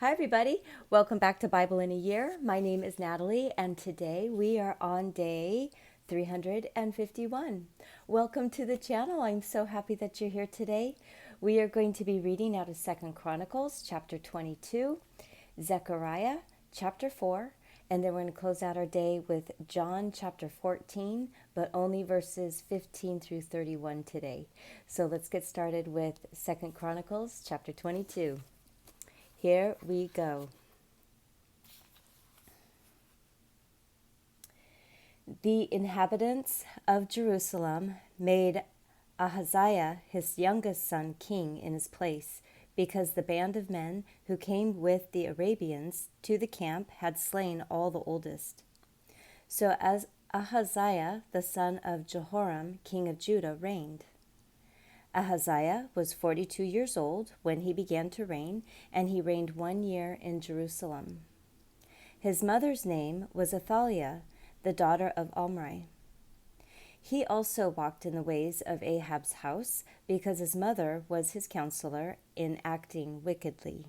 Hi, everybody. Welcome back to Bible in a Year. My name is Natalie, and today we are on day 351. Welcome to the channel. I'm so happy that you're here today. We are going to be reading out of 2 Chronicles chapter 22, Zechariah chapter 4, and then we're going to close out our day with John chapter 14, but only verses 15 through 31 today. So let's get started with 2 Chronicles chapter 22. Here we go. The inhabitants of Jerusalem made Ahaziah, his youngest son, king in his place, because the band of men who came with the Arabians to the camp had slain all the oldest. So as Ahaziah, the son of Jehoram, king of Judah, reigned. Ahaziah was 42 years old when he began to reign, and he reigned 1 year in Jerusalem. His mother's name was Athaliah, the daughter of Omri. He also walked in the ways of Ahab's house, because his mother was his counselor in acting wickedly.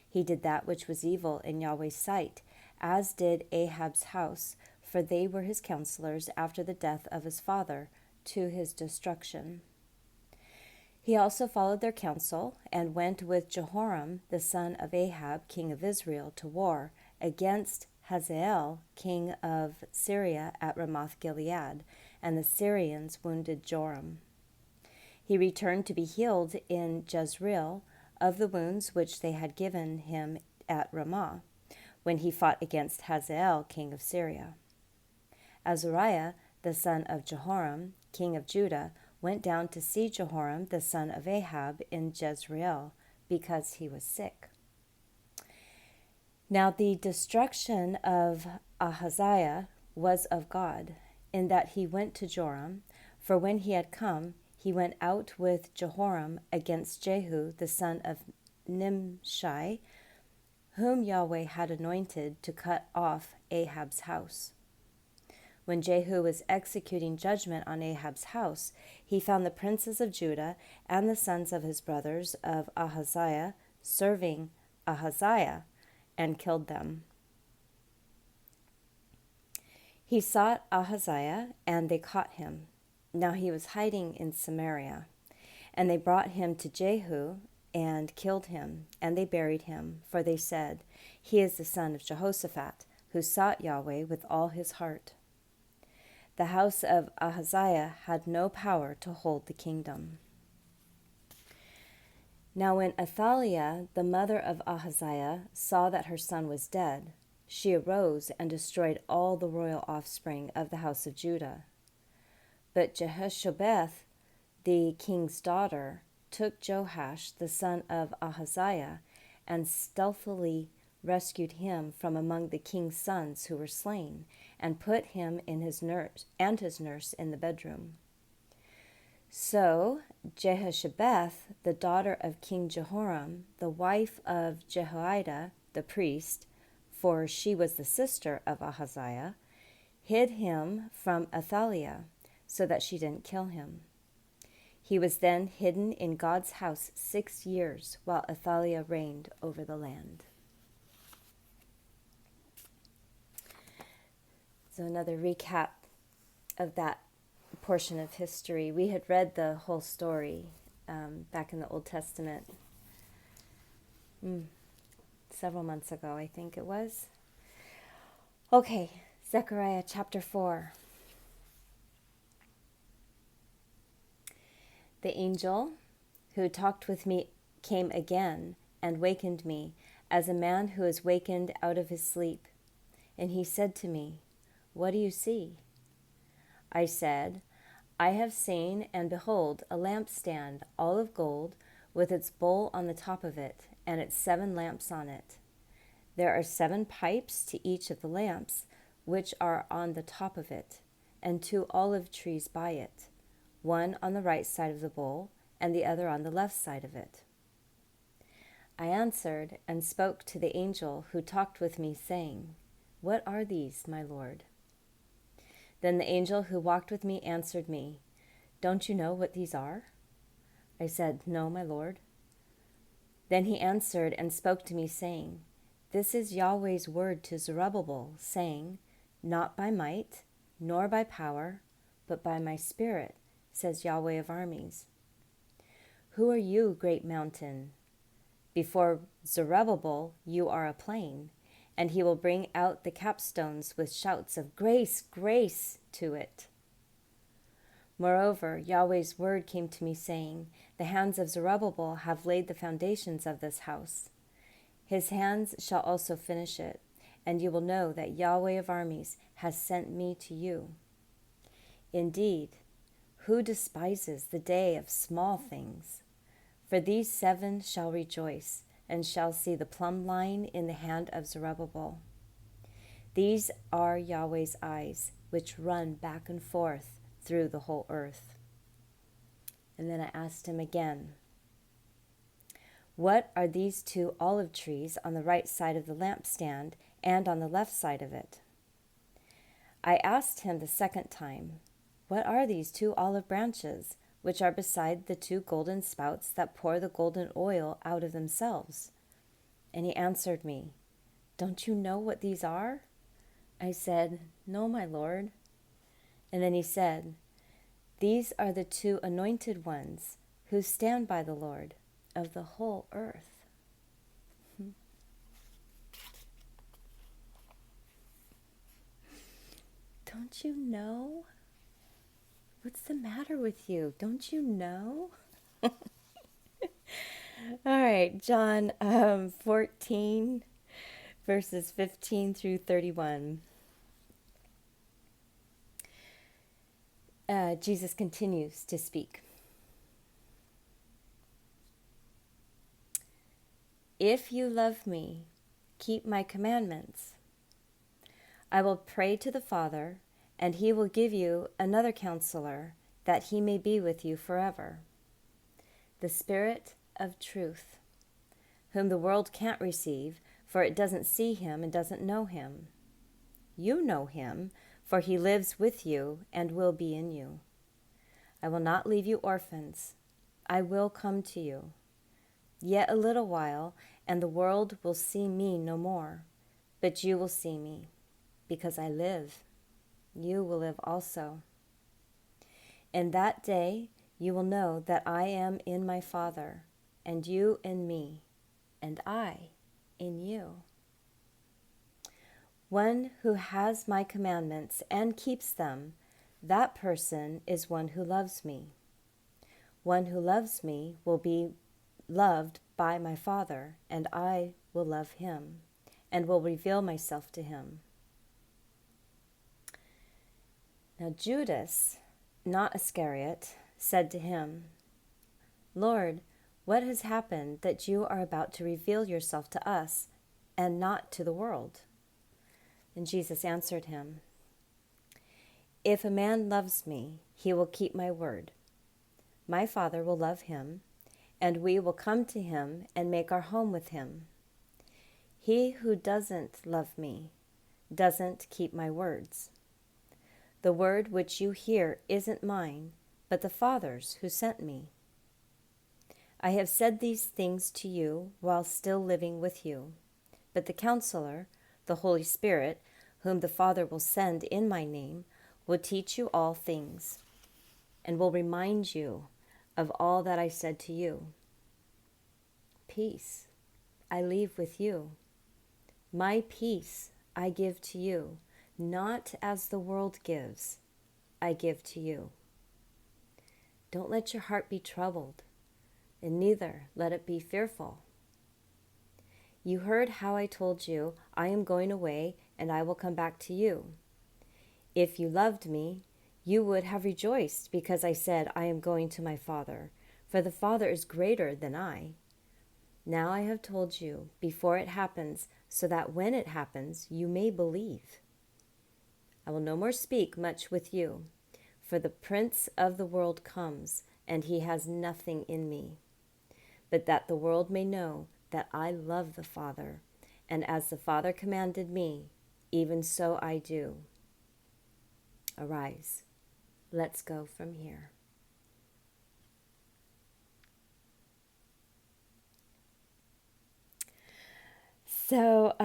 He did that which was evil in Yahweh's sight, as did Ahab's house, for they were his counselors after the death of his father, to his destruction. He also followed their counsel and went with Jehoram, the son of Ahab, king of Israel, to war against Hazael, king of Syria, at Ramoth-Gilead, and the Syrians wounded Joram. He returned to be healed in Jezreel of the wounds which they had given him at Ramah, when he fought against Hazael, king of Syria. Azariah, the son of Jehoram, king of Judah, went down to see Jehoram, the son of Ahab, in Jezreel, because he was sick. Now the destruction of Ahaziah was of God, in that he went to Joram, for when he had come, he went out with Jehoram against Jehu, the son of Nimshi, whom Yahweh had anointed to cut off Ahab's house. When Jehu was executing judgment on Ahab's house, he found the princes of Judah and the sons of his brothers of Ahaziah serving Ahaziah, and killed them. He sought Ahaziah, and they caught him. Now he was hiding in Samaria. And they brought him to Jehu and killed him, and they buried him, for they said, "He is the son of Jehoshaphat, who sought Yahweh with all his heart." The house of Ahaziah had no power to hold the kingdom. Now when Athaliah, the mother of Ahaziah, saw that her son was dead, she arose and destroyed all the royal offspring of the house of Judah. But Jehoshabeth, the king's daughter, took Joash, the son of Ahaziah, and stealthily rescued him from among the king's sons who were slain, and put him in his nurse in the bedroom. So Jehoshabeth, the daughter of King Jehoram, the wife of Jehoiada the priest, for she was the sister of Ahaziah, hid him from Athaliah, so that she didn't kill him. He was then hidden in God's house 6 years, while Athaliah reigned over the land. So another recap of that portion of history. We had read the whole story back in the Old Testament several months ago, I think it was. Okay, Zechariah chapter 4. The angel who talked with me came again and wakened me, as a man who is wakened out of his sleep. And he said to me, "What do you see?" I said, "I have seen, and behold, a lampstand, all of gold, with its bowl on the top of it, and its 7 lamps on it. There are 7 pipes to each of the lamps, which are on the top of it, and 2 olive trees by it, one on the right side of the bowl, and the other on the left side of it." I answered and spoke to the angel who talked with me, saying, "What are these, my Lord?" Then the angel who walked with me answered me, "Don't you know what these are?" I said, "No, my Lord." Then he answered and spoke to me, saying, This is Yahweh's word to Zerubbabel, saying, Not by might, nor by power, but by my Spirit, says Yahweh of armies. Who are you, great mountain? Before Zerubbabel you are a plain, and he will bring out the capstones with shouts of grace, grace to it. Moreover, Yahweh's word came to me, saying, The hands of Zerubbabel have laid the foundations of this house. His hands shall also finish it, and you will know that Yahweh of armies has sent me to you. Indeed, who despises the day of small things? For these 7 shall rejoice, and shall see the plumb line in the hand of Zerubbabel. These are Yahweh's eyes, which run back and forth through the whole earth. And then I asked him again, What are these 2 olive trees on the right side of the lampstand and on the left side of it? I asked him the second time, What are these 2 olive branches, which are beside the 2 golden spouts that pour the golden oil out of themselves? And he answered me, Don't you know what these are? I said, No, my Lord. And then he said, These are the 2 anointed ones who stand by the Lord of the whole earth. Don't you know? What's the matter with you? Don't you know? All right, John 14, verses 15 through 31. Jesus continues to speak. If you love me, keep my commandments. I will pray to the Father, and he will give you another counselor, that he may be with you forever. The Spirit of truth, whom the world can't receive, for it doesn't see him and doesn't know him. You know him, for he lives with you and will be in you. I will not leave you orphans. I will come to you. Yet a little while, and the world will see me no more. But you will see me, because I live. You will live also. In that day you will know that I am in my Father, and you in me, and I in you. One who has my commandments and keeps them, that person is one who loves me. One who loves me will be loved by my Father, and I will love him, and will reveal myself to him. Now Judas, not Iscariot, said to him, Lord, what has happened that you are about to reveal yourself to us and not to the world? And Jesus answered him, If a man loves me, he will keep my word. My Father will love him, and we will come to him and make our home with him. He who doesn't love me doesn't keep my words. The word which you hear isn't mine, but the Father's who sent me. I have said these things to you while still living with you. But the Counselor, the Holy Spirit, whom the Father will send in my name, will teach you all things, and will remind you of all that I said to you. Peace I leave with you. My peace I give to you, not as the world gives, I give to you. Don't let your heart be troubled, and neither let it be fearful. You heard how I told you, I am going away, and I will come back to you. If you loved me, you would have rejoiced because I said, I am going to my Father, for the Father is greater than I. Now I have told you before it happens, so that when it happens, you may believe. I will no more speak much with you, for the prince of the world comes, and he has nothing in me. But that the world may know that I love the Father, and as the Father commanded me, even so I do. Arise, let's go from here. So,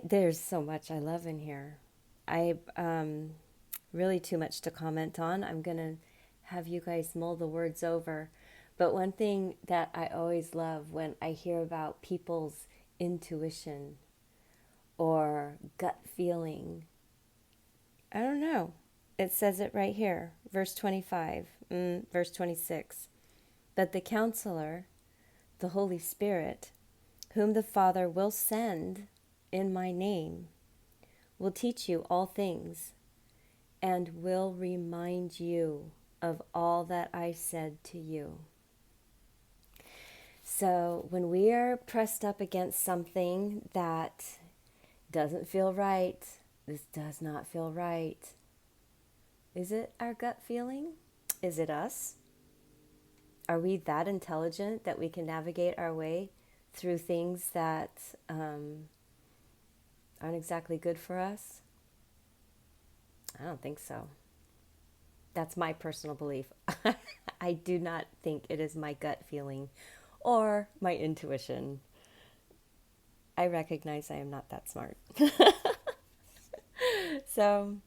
there's so much I love in here. I really too much to comment on. I'm gonna have you guys mull the words over. But one thing that I always love when I hear about people's intuition or gut feeling, I don't know. It says it right here, verse 25, verse 26. But the counselor, the Holy Spirit, whom the Father will send in my name, will teach you all things and will remind you of all that I said to you. So when we are pressed up against something that doesn't feel right, this does not feel right. Is it our gut feeling? Is it us? Are we that intelligent that we can navigate our way through things that aren't exactly good for us? I don't think so. That's my personal belief. I do not think it is my gut feeling or my intuition. I recognize I am not that smart. So,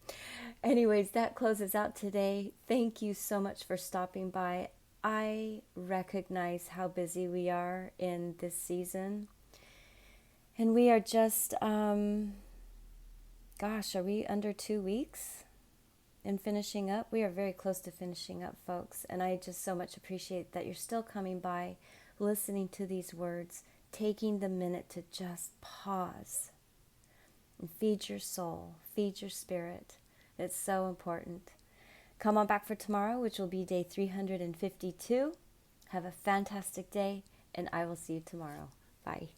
anyways, that closes out today. Thank you so much for stopping by. I recognize how busy we are in this season. And we are just, are we under 2 weeks in finishing up? We are very close to finishing up, folks. And I just so much appreciate that you're still coming by, listening to these words, taking the minute to just pause and feed your soul, feed your spirit. It's so important. Come on back for tomorrow, which will be day 352. Have a fantastic day, and I will see you tomorrow. Bye.